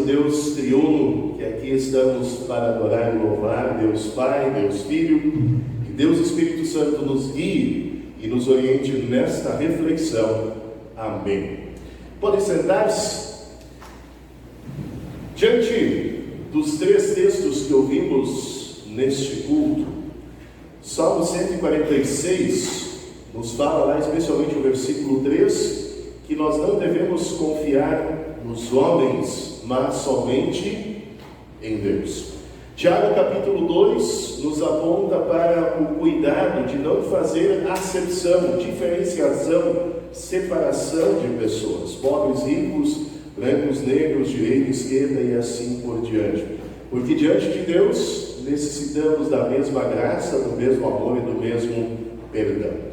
Deus triuno, que aqui estamos para adorar e louvar, Deus Pai, Deus Filho, que Deus Espírito Santo nos guie e nos oriente nesta reflexão. Amém. Podem sentar-se. Diante dos três textos que ouvimos neste culto, Salmo 146 nos fala lá, especialmente o versículo 3, que nós não devemos confiar nos homens, mas somente em Deus. Tiago capítulo 2 nos aponta para o cuidado de não fazer acepção, diferenciação, separação de pessoas, pobres, ricos, brancos, negros, direita, esquerda e assim por diante. Porque diante de Deus necessitamos da mesma graça, do mesmo amor e do mesmo perdão.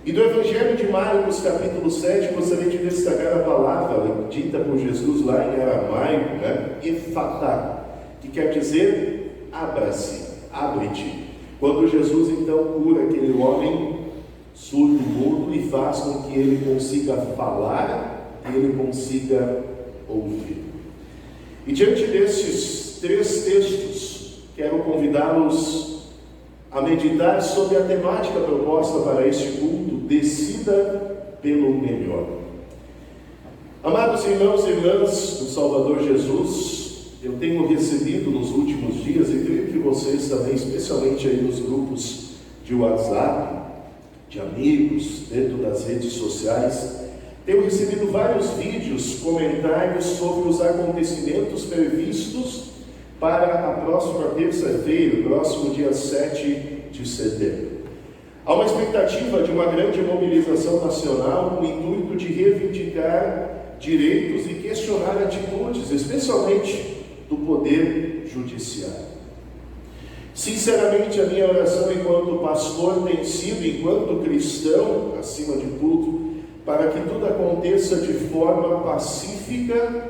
E do Evangelho de Marcos, capítulo 7, gostaria de destacar a palavra dita por Jesus lá em aramaico, Efatá, que quer dizer abra-se, abre-te. Quando Jesus então cura aquele homem surdo, mudo, e faz com que ele consiga falar, que ele consiga ouvir. E diante desses três textos, quero convidá-los a meditar sobre a temática proposta para este culto: decida pelo melhor. Amados irmãos e irmãs do Salvador Jesus, eu tenho recebido nos últimos dias, e creio que vocês também, especialmente aí nos grupos de WhatsApp, de amigos, dentro das redes sociais, tenho recebido vários vídeos, comentários sobre os acontecimentos previstos para a próxima terça-feira, próximo dia 7 de setembro. Há uma expectativa de uma grande mobilização nacional com o intuito de reivindicar direitos e questionar atitudes, especialmente do Poder Judiciário. Sinceramente, a minha oração enquanto pastor tem sido, enquanto cristão, acima de tudo, para que tudo aconteça de forma pacífica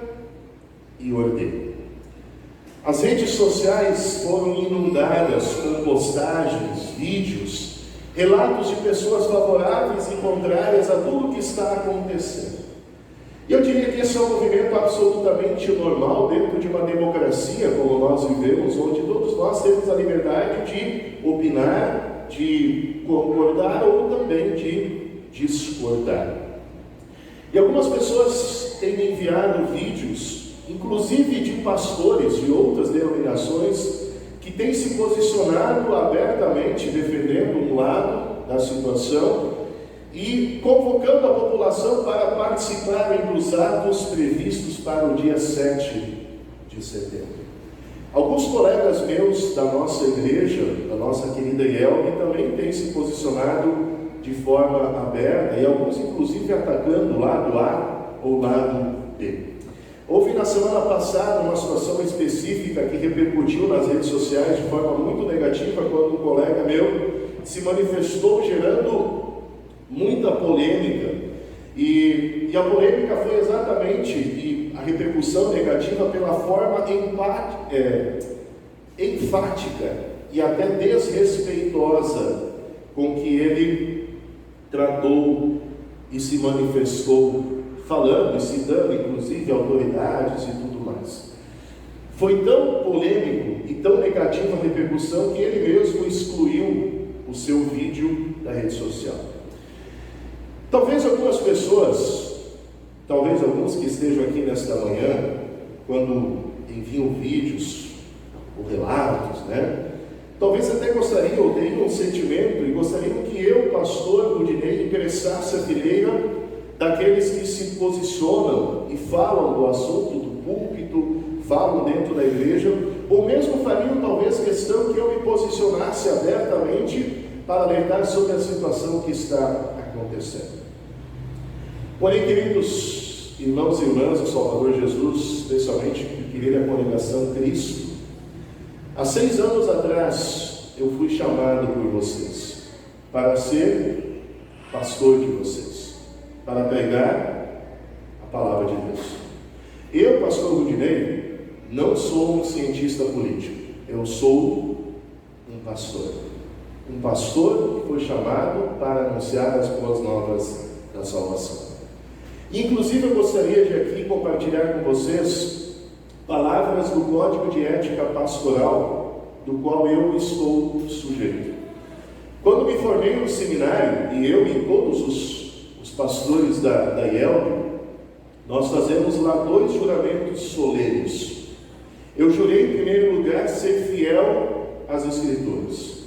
e ordeira. As redes sociais foram inundadas com postagens, vídeos, relatos de pessoas favoráveis e contrárias a tudo o que está acontecendo. E eu diria que esse é um movimento absolutamente normal dentro de uma democracia como nós vivemos, onde todos nós temos a liberdade de opinar, de concordar ou também de discordar. E algumas pessoas têm me enviado vídeos, inclusive de pastores de outras denominações, que têm se posicionado abertamente, defendendo um lado da situação e convocando a população para participarem dos atos previstos para o dia 7 de setembro. Alguns colegas meus da nossa igreja, da nossa querida IELB, também têm se posicionado de forma aberta, e alguns inclusive atacando o lado A ou o lado B. Houve na semana passada uma situação específica que repercutiu nas redes sociais de forma muito negativa, quando um colega meu se manifestou gerando muita polêmica. E a polêmica foi exatamente, e a repercussão negativa, pela forma enfática e até desrespeitosa com que ele tratou e se manifestou, falando e citando inclusive autoridades e tudo mais. Foi tão polêmico e tão negativa a repercussão que ele mesmo excluiu o seu vídeo da rede social. Talvez algumas pessoas, talvez alguns que estejam aqui nesta manhã, quando enviam vídeos ou relatos, talvez até gostariam, ou teriam um sentimento, e gostariam que eu, pastor Rudinei, ingressasse a fileira daqueles que se posicionam e falam do assunto do púlpito, falam dentro da igreja, ou mesmo fariam talvez questão que eu me posicionasse abertamente para alertar sobre a situação que está acontecendo. Porém, queridos irmãos e irmãs do Salvador Jesus, especialmente querida congregação Cristo, há 6 anos atrás eu fui chamado por vocês para ser pastor de vocês, para pregar a palavra de Deus. Eu, pastor Rudinei, não sou um cientista político, eu sou um pastor que foi chamado para anunciar as boas novas da salvação. Inclusive eu gostaria de aqui compartilhar com vocês palavras do Código de Ética Pastoral, do qual eu estou sujeito. Quando me formei no seminário, e eu e todos os pastores da IELB, nós fazemos lá 2 juramentos solenes. Eu jurei, em primeiro lugar, ser fiel às Escrituras.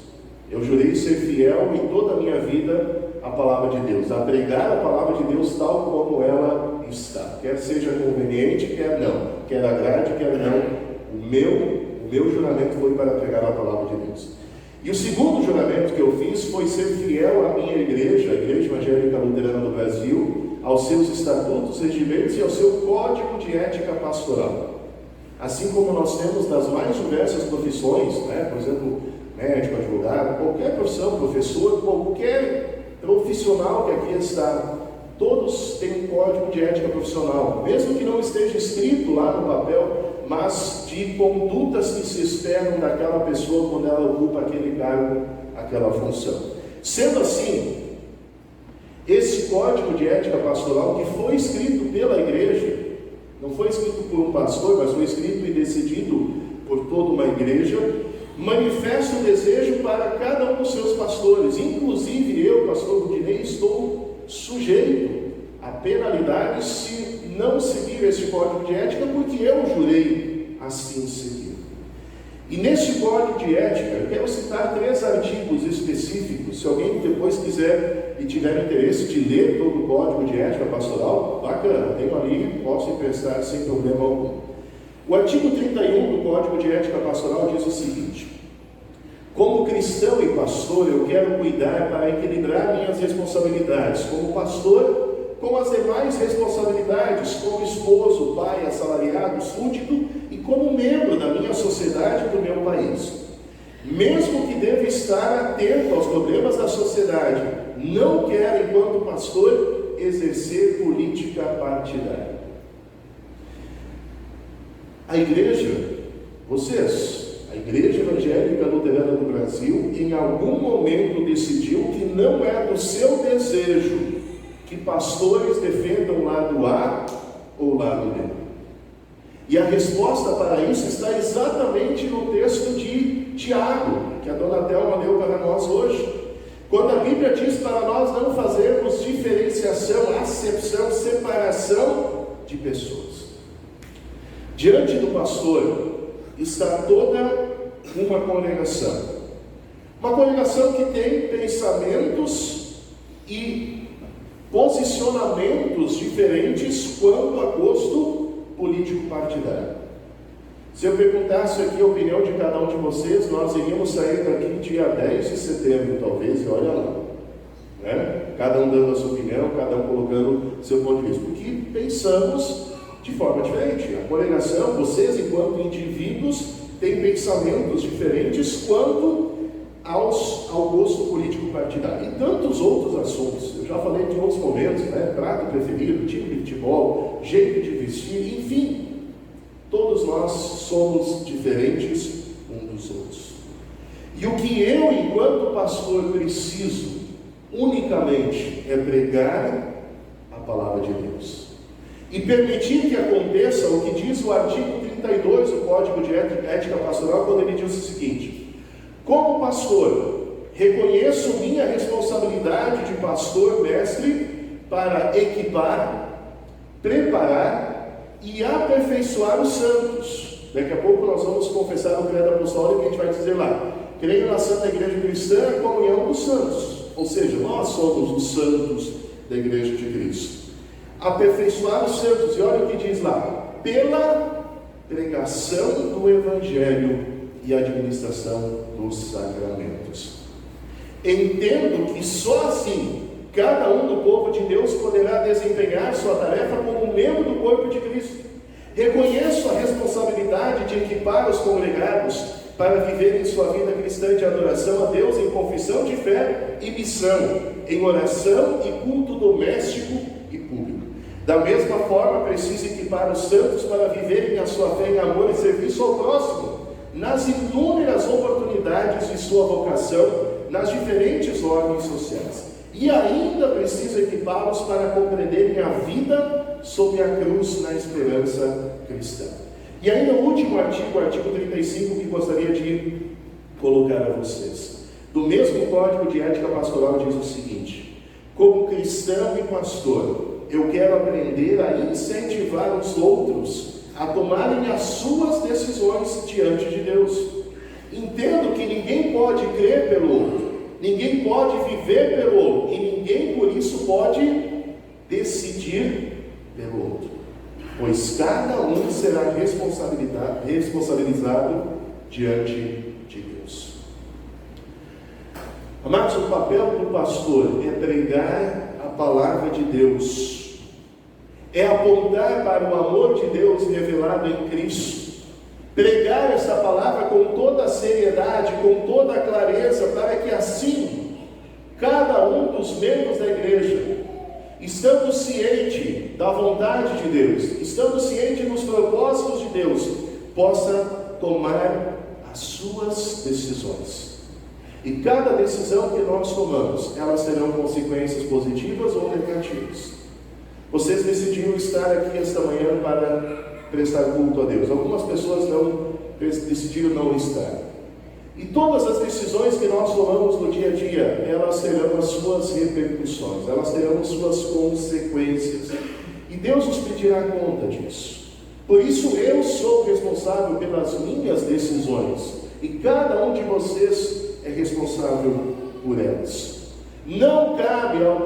Eu jurei ser fiel em toda a minha vida à Palavra de Deus, a pregar a Palavra de Deus tal como ela está, quer seja conveniente, quer não, quer agrade, quer não. O meu juramento foi para pregar a Palavra de Deus. E o segundo juramento que eu fiz foi ser fiel à minha igreja, a Igreja Evangélica Luterana do Brasil, aos seus estatutos, regimentos e ao seu código de ética pastoral. Assim como nós temos das mais diversas profissões, por exemplo, médico, advogado, qualquer profissão, professor, qualquer profissional que aqui está, todos têm um código de ética profissional, mesmo que não esteja escrito lá no papel, mas de condutas que se esperam daquela pessoa quando ela ocupa aquele cargo, aquela função. Sendo assim, esse código de ética pastoral, que foi escrito pela igreja, não foi escrito por um pastor, mas foi escrito e decidido por toda uma igreja, manifesta o desejo para cada um dos seus pastores. Inclusive eu, pastor Rudinei, estou sujeito a penalidades se não seguir esse código de ética, porque eu jurei assim seguir. E nesse código de ética, eu quero citar 3 artigos específicos. Se alguém depois quiser e tiver interesse de ler todo o código de ética pastoral, bacana, tenho ali, posso emprestar sem problema algum. O artigo 31 do Código de Ética Pastoral diz o seguinte: como cristão e pastor, eu quero cuidar para equilibrar minhas responsabilidades como pastor com as demais responsabilidades, como esposo, pai, assalariado, súdito e como membro da minha sociedade e do meu país. Mesmo que deva estar atento aos problemas da sociedade, não quero, enquanto pastor, exercer política partidária. A igreja, a Igreja Evangélica Luterana do Brasil, em algum momento decidiu que não é do seu desejo que pastores defendam o lado A ou o lado B. E a resposta para isso está exatamente no texto de Tiago, que a dona Thelma leu para nós hoje. Quando a Bíblia diz para nós não fazermos diferenciação, acepção, separação de pessoas. Diante do pastor está toda uma congregação. Uma congregação que tem pensamentos e posicionamentos diferentes quanto a gosto político partidário. Se eu perguntasse aqui a opinião de cada um de vocês, nós iríamos sair daqui dia 10 de setembro, talvez, e olha lá. Cada um dando a sua opinião, cada um colocando seu ponto de vista. Porque pensamos de forma diferente. A congregação, vocês enquanto indivíduos, têm pensamentos diferentes quanto ao gosto político partidário. E tantos outros assuntos. Eu já falei de outros momentos, prato preferido, time de futebol, jeito de vestir, enfim. Todos nós somos diferentes uns dos outros. E o que eu, enquanto pastor, preciso unicamente é pregar a palavra de Deus. E permitir que aconteça o que diz o artigo 32 do Código de Ética Pastoral, quando ele diz o seguinte: como pastor, reconheço minha responsabilidade de pastor mestre para equipar, preparar e aperfeiçoar os santos. Daqui a pouco nós vamos confessar o credo apostólico e a gente vai dizer lá: creio na Santa Igreja Cristã, a comunhão dos santos. Ou seja, nós somos os santos da Igreja de Cristo. Aperfeiçoar os santos, e olha o que diz lá: pela pregação do Evangelho e administração dos sacramentos. Entendo que só assim cada um do povo de Deus poderá desempenhar sua tarefa como membro do corpo de Cristo. Reconheço a responsabilidade de equipar os congregados para viverem sua vida cristã de adoração a Deus em confissão de fé e missão, em oração e culto doméstico e público. Da mesma forma, preciso equipar os santos para viverem a sua fé em amor e serviço ao próximo, nas inúmeras oportunidades de sua vocação, nas diferentes ordens sociais. E ainda preciso equipá-los para compreenderem a vida sob a cruz na esperança cristã. E ainda o último artigo, o artigo 35, que gostaria de colocar a vocês. Do mesmo Código de Ética Pastoral diz o seguinte: como cristão e pastor, eu quero aprender a incentivar os outros a tomarem as suas decisões diante de Deus. Entendo que ninguém pode crer pelo outro, ninguém pode viver pelo outro, e ninguém por isso pode decidir pelo outro, pois cada um será responsabilizado diante de Deus. Amados, o papel do pastor é pregar a palavra de Deus, é apontar para o amor de Deus revelado em Cristo, pregar essa palavra com toda a seriedade, com toda a clareza, para que assim, cada um dos membros da igreja, estando ciente da vontade de Deus, estando ciente dos propósitos de Deus, possa tomar as suas decisões. E cada decisão que nós tomamos, elas terão consequências positivas ou negativas. Vocês decidiram estar aqui esta manhã para prestar culto a Deus. Algumas pessoas decidiram não estar. E todas as decisões que nós tomamos no dia a dia, elas terão as suas repercussões, elas terão as suas consequências. E Deus nos pedirá conta disso. Por isso eu sou responsável pelas minhas decisões. E cada um de vocês é responsável por elas. Não cabe ao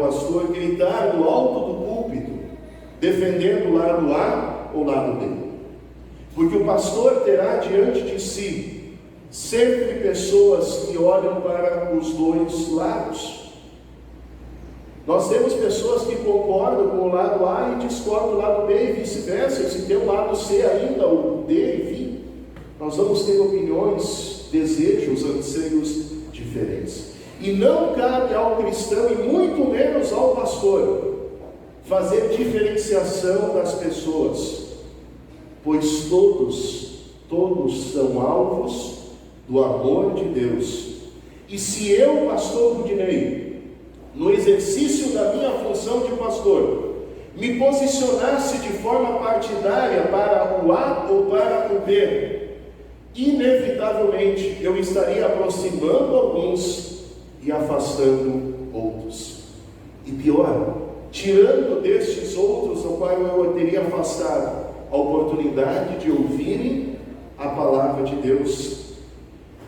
pastor gritar do alto do púlpito, defendendo o lado A ou o lado B. Porque o pastor terá diante de si sempre pessoas que olham para os dois lados. Nós temos pessoas que concordam com o lado A e discordam do lado B e vice-versa. Se tem o lado C ainda, o D, enfim, nós vamos ter opiniões, desejos, anseios diferentes. E não cabe ao cristão, e muito menos ao pastor, fazer diferenciação das pessoas, pois todos são alvos do amor de Deus. E se eu, pastor Rudinei, no exercício da minha função de pastor, me posicionasse de forma partidária para o A ou para o B, inevitavelmente eu estaria aproximando alguns e afastando outros. E pior, tirando destes outros, ao qual eu teria afastado a oportunidade de ouvirem a palavra de Deus,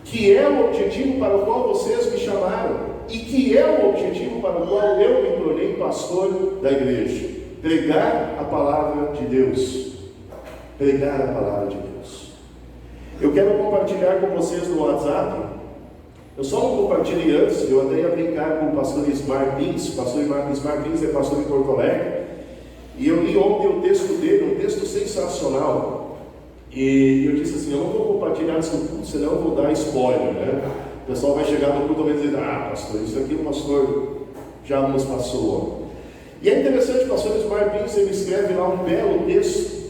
que é o objetivo para o qual vocês me chamaram, e que é o objetivo para o qual eu me tornei pastor da igreja: pregar a palavra de Deus. Pregar a palavra de Deus. Eu quero compartilhar com vocês no WhatsApp. Eu só não compartilhei antes, eu até ia brincar com o pastor Ismar Pins. O pastor Ismar Pins é pastor em Porto Alegre, e eu li ontem o texto dele, um texto sensacional, e eu disse assim: eu não vou compartilhar isso no culto, senão eu vou dar spoiler, né? O pessoal vai chegar no culto e vai dizer: ah, pastor, isso aqui o pastor já nos passou. E é interessante, o pastor Ismar Pins, ele escreve lá um belo texto,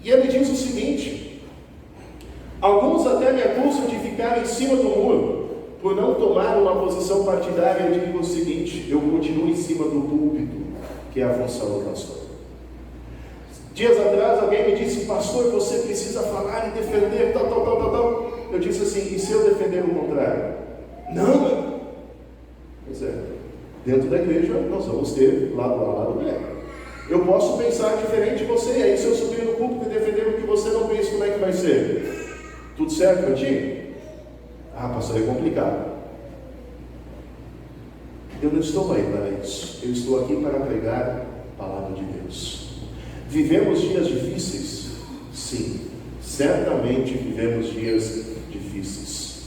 e ele diz o seguinte: alguns até me acusam de ficar em cima do muro, por não tomar uma posição partidária. Eu digo o seguinte: eu continuo em cima do púlpito, que é a função do pastor. Dias atrás alguém me disse: pastor, você precisa falar e defender tal. Eu disse assim: e se eu defender o contrário? Não. Pois é, dentro da igreja nós vamos ter lado A, lado B. Eu posso pensar diferente de você, e aí se eu subir no púlpito e defender o que você não pensa, como é que vai ser? Tudo certo para ti? Ah, pastor, é complicado. Eu não estou aí para isso. Eu estou aqui para pregar a palavra de Deus. Vivemos dias difíceis? Sim, certamente vivemos dias difíceis.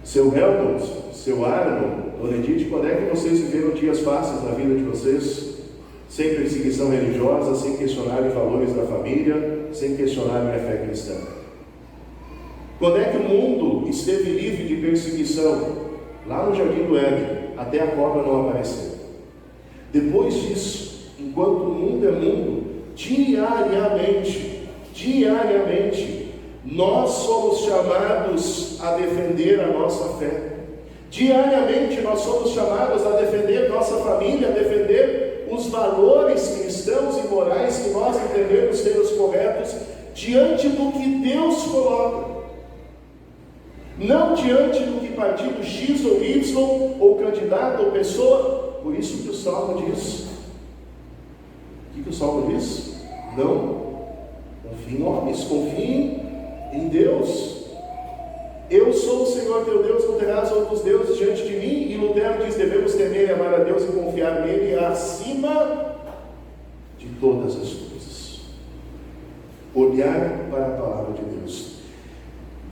Seu Helmut, seu Arno, Dona Edith, quando é que vocês viveram dias fáceis na vida de vocês? Sem perseguição religiosa, sem questionar os valores da família, sem questionar a fé cristã. Quando é que o mundo esteve livre de perseguição? Lá no Jardim do Éden, até a cobra não apareceu. Depois disso, enquanto o mundo é mundo, diariamente, nós somos chamados a defender a nossa fé. Diariamente nós somos chamados a defender nossa família, a defender os valores cristãos. cristãos e morais que nós entendemos ser os corretos, diante do que Deus coloca. Não diante do que partido X ou Y, ou candidato ou pessoa. Por isso que o Salmo diz. O que o Salmo diz? Não confie em homens, confie em Deus. Eu sou o Senhor teu Deus, não terás outros deuses diante de mim. E Lutero diz, devemos temer e amar a Deus e confiar nele acima de todas as coisas. Olhar para a palavra de Deus.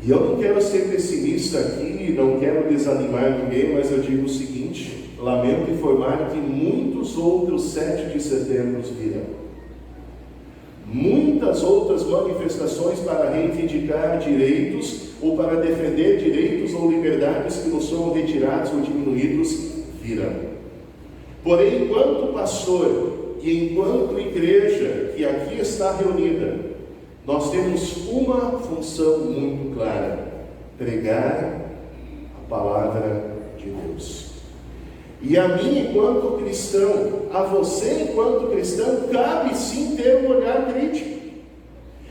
E eu não quero ser pessimista aqui, não quero desanimar ninguém, mas eu digo o seguinte: lamento informar que muitos outros 7 de setembro virão. Muitas outras manifestações para reivindicar direitos ou para defender direitos ou liberdades que nos são retirados ou diminuídos virão. Porém, enquanto pastor e enquanto igreja que aqui está reunida, nós temos uma função muito clara: pregar a palavra de Deus. E a mim, enquanto cristão, a você, enquanto cristão, cabe sim ter um olhar crítico.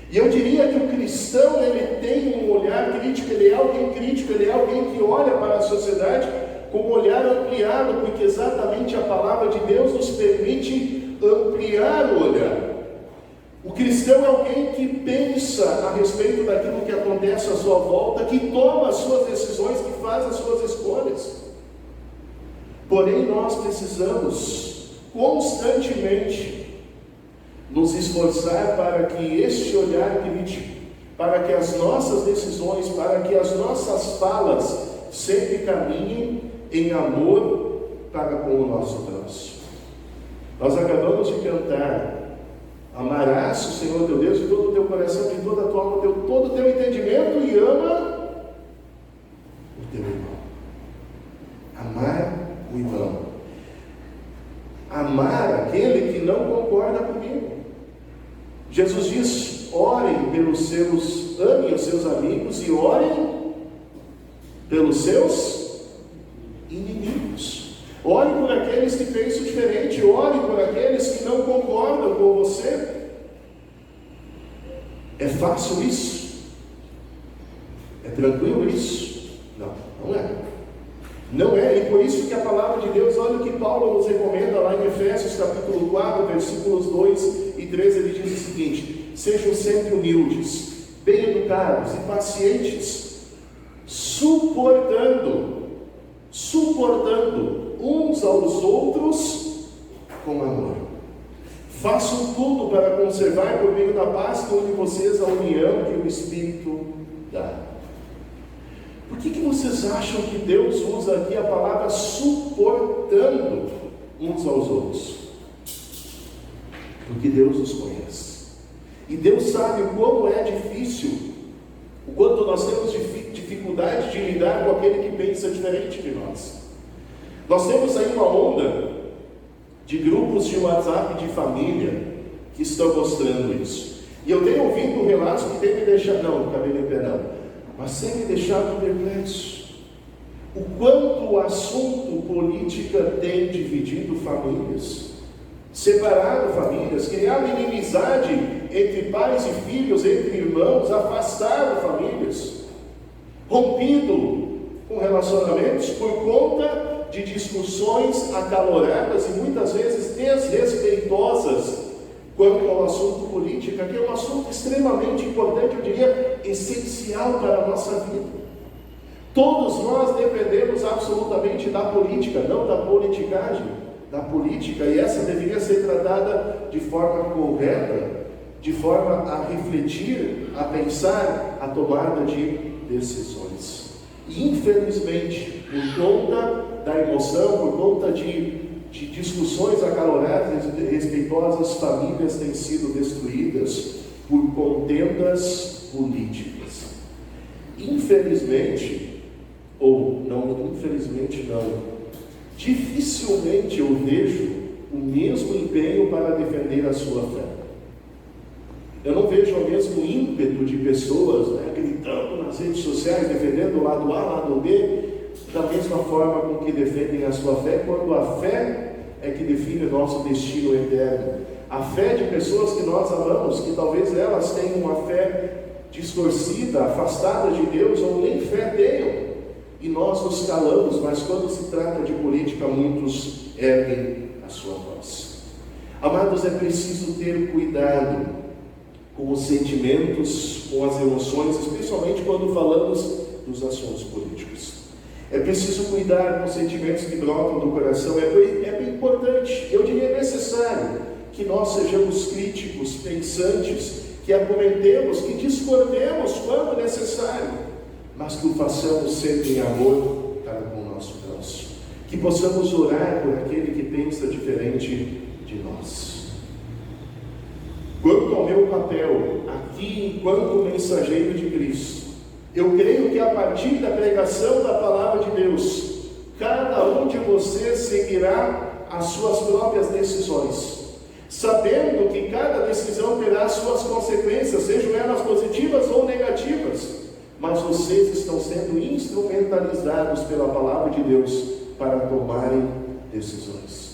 E eu diria que o cristão, ele tem um olhar crítico, ele é alguém crítico, ele é alguém que olha para a sociedade com um olhar ampliado, porque exatamente a palavra de Deus nos permite ampliar o olhar. O cristão é alguém que pensa a respeito daquilo que acontece à sua volta, que toma as suas decisões, que faz as suas escolhas. Porém, nós precisamos constantemente nos esforçar para que este olhar crítico, para que as nossas decisões, para que as nossas falas sempre caminhem em amor para com o nosso próximo. Nós acabamos de cantar: amarás o Senhor teu Deus de todo o teu coração, de toda a tua alma, de todo o teu entendimento, e ama o teu irmão. Amar o irmão. Amar aquele que não concorda comigo. Jesus diz: orem amem os seus amigos e orem pelos seus inimigos. Ore por aqueles que pensam diferente, ore por aqueles que não concordam com você. É fácil isso? É tranquilo isso? Não, não é. Não é, e por isso que a palavra de Deus, olha o que Paulo nos recomenda lá em Efésios capítulo 4, versículos 2 e 3, ele diz o seguinte: sejam sempre humildes, bem educados e pacientes, suportando uns aos outros com amor. Façam tudo para conservar por meio da paz com de vocês a união que o Espírito dá. Por que vocês acham que Deus usa aqui a palavra suportando uns aos outros? Porque Deus os conhece. E Deus sabe o quão é difícil, o quanto nós temos dificuldade de lidar com aquele que pensa diferente de nós. Nós temos aí uma onda de grupos de WhatsApp de família que estão mostrando isso. E eu tenho ouvido relatos que tem me deixado, não, cabelo em pé não, mas tem me deixado perplexo. O quanto o assunto política tem dividido famílias, separado famílias, criado inimizade entre pais e filhos, entre irmãos, afastado famílias, rompido com relacionamentos por conta de discussões acaloradas e muitas vezes desrespeitosas quanto ao assunto política, que é um assunto extremamente importante, eu diria, essencial para a nossa vida. Todos nós dependemos absolutamente da política, não da politicagem, da política, e essa deveria ser tratada de forma correta, de forma a refletir, a pensar, a tomada de decisões. E infelizmente, por conta da emoção, por conta de discussões acaloradas e respeitosas, famílias têm sido destruídas por contendas políticas. Infelizmente, ou não, infelizmente não, dificilmente eu vejo o mesmo empenho para defender a sua fé. Eu não vejo o mesmo ímpeto de pessoas, gritando nas redes sociais, defendendo o lado A, lado B, da mesma forma com que defendem a sua fé, quando a fé é que define o nosso destino eterno. a fé de pessoas que nós amamos, que talvez elas tenham uma fé distorcida, afastada de Deus, ou nem fé tenham, e nós nos calamos, mas quando se trata de política, muitos erguem a sua voz. Amados, é preciso ter cuidado com os sentimentos, com as emoções, especialmente quando falamos dos assuntos políticos. É preciso cuidar com os sentimentos que brotam do coração. É bem importante, eu diria necessário, que nós sejamos críticos, pensantes, que argumentemos, que discordemos quando necessário, mas que o façamos sempre em amor para com o nosso próximo. Que possamos orar por aquele que pensa diferente de nós. Quanto ao meu papel aqui enquanto mensageiro de Cristo, eu creio que a partir da pregação da palavra de Deus, cada um de vocês seguirá as suas próprias decisões, sabendo que cada decisão terá suas consequências, sejam elas positivas ou negativas, mas vocês estão sendo instrumentalizados pela palavra de Deus para tomarem decisões.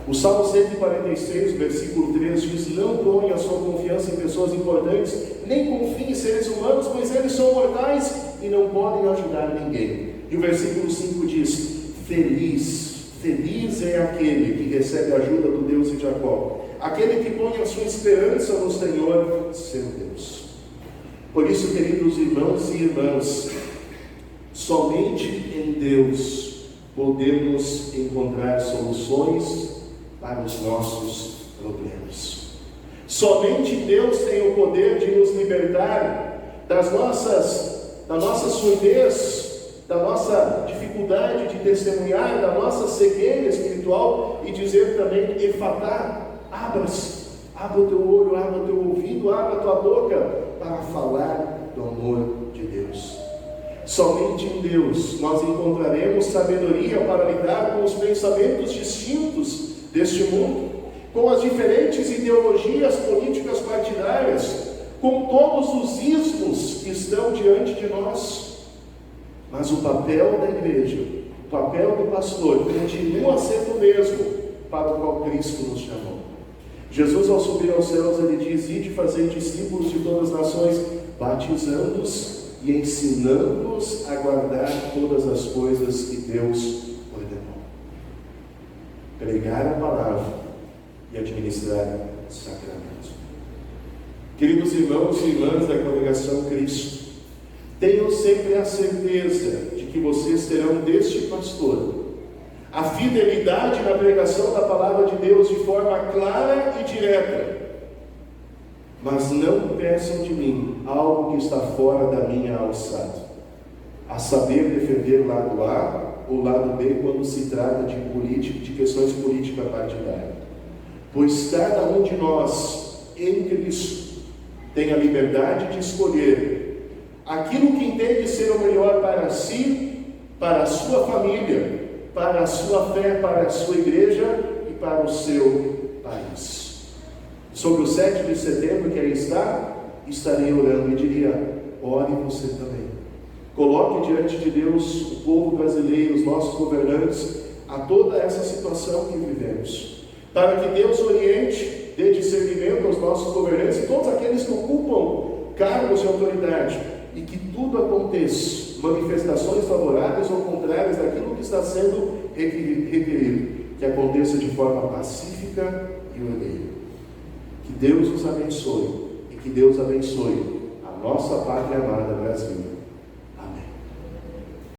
O Salmo 146, versículo 3 diz: não ponha a sua confiança em pessoas importantes, nem confie em seres humanos, pois eles são mortais e não podem ajudar ninguém. E o versículo 5 diz: feliz é aquele que recebe a ajuda do Deus de Jacó, aquele que põe a sua esperança no Senhor, seu Deus. Por isso, queridos irmãos e irmãs, somente em Deus podemos encontrar soluções para os nossos problemas. Somente Deus tem o poder de nos libertar da nossa surdez, da nossa dificuldade de testemunhar, da nossa cegueira espiritual, e dizer também: efatá, abra-se, abra o teu olho, abra o teu ouvido, abra a tua boca para falar do amor de Deus. Somente em Deus nós encontraremos sabedoria para lidar com os pensamentos distintos deste mundo, com as diferentes ideologias políticas partidárias, com todos os ismos que estão diante de nós. Mas o papel da igreja, o papel do pastor, continua sendo o mesmo para o qual Cristo nos chamou. Jesus, ao subir aos céus, ele diz: ide fazer discípulos de todas as nações, batizando-os e ensinando-os a guardar todas as coisas que Deus ordenou. Pregar a palavra e administrar sacramentos. Queridos irmãos e irmãs da congregação Cristo, tenham sempre a certeza de que vocês terão deste pastor a fidelidade na pregação da palavra de Deus de forma clara e direta. Mas não peçam de mim algo que está fora da minha alçada, a saber, defender lado A ou lado B quando se trata de política, de questões políticas partidárias. Pois cada um de nós, em Cristo, tem a liberdade de escolher aquilo que entende ser o melhor para si, para a sua família, para a sua fé, para a sua igreja e para o seu país. Sobre o 7 de setembro que aí está, estarei orando e diria: ore você também. Coloque diante de Deus o povo brasileiro, os nossos governantes, a toda essa situação que vivemos, para que Deus oriente, dê discernimento aos nossos governantes e todos aqueles que ocupam cargos de autoridade, e que tudo aconteça, manifestações favoráveis ou contrárias daquilo que está sendo requerido, que aconteça de forma pacífica e ordeira. Que Deus nos abençoe e que Deus abençoe a nossa pátria amada Brasil.